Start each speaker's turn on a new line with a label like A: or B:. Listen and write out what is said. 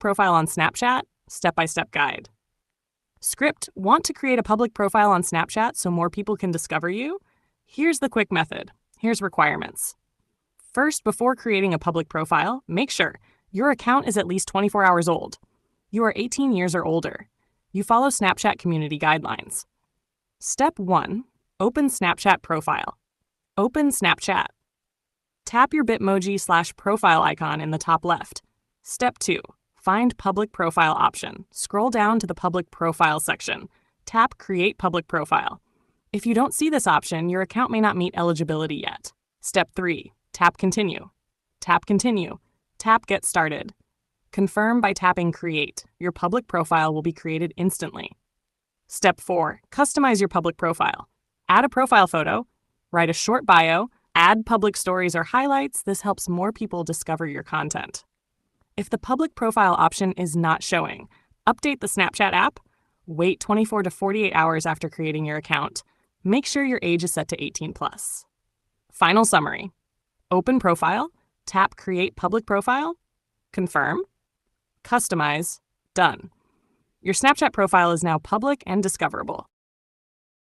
A: profile on Snapchat? Step-by-step guide. Script, want to create a public profile on Snapchat so more people can discover you? Here's the quick method. Here's requirements. First, before creating a public profile, make sure your account is at least 24 hours old. You are 18 years or older. You follow Snapchat community guidelines. Step 1. Open Snapchat profile. Open Snapchat. Tap your Bitmoji/profile icon in the top left. Step 2. Find Public Profile option. Scroll down to the Public Profile section. Tap Create Public Profile. If you don't see this option, your account may not meet eligibility yet. Step 3. Tap Continue. Tap Continue. Tap Get Started. Confirm by tapping Create. Your public profile will be created instantly. Step 4. Customize your public profile. Add a profile photo. Write a short bio. Add public stories or highlights. This helps more people discover your content. If the public profile option is not showing, update the Snapchat app. Wait 24 to 48 hours after creating your account. Make sure your age is set to 18+. Final summary. Open profile. Tap Create Public Profile. Confirm. Customize. Done. Your Snapchat profile is now public and discoverable.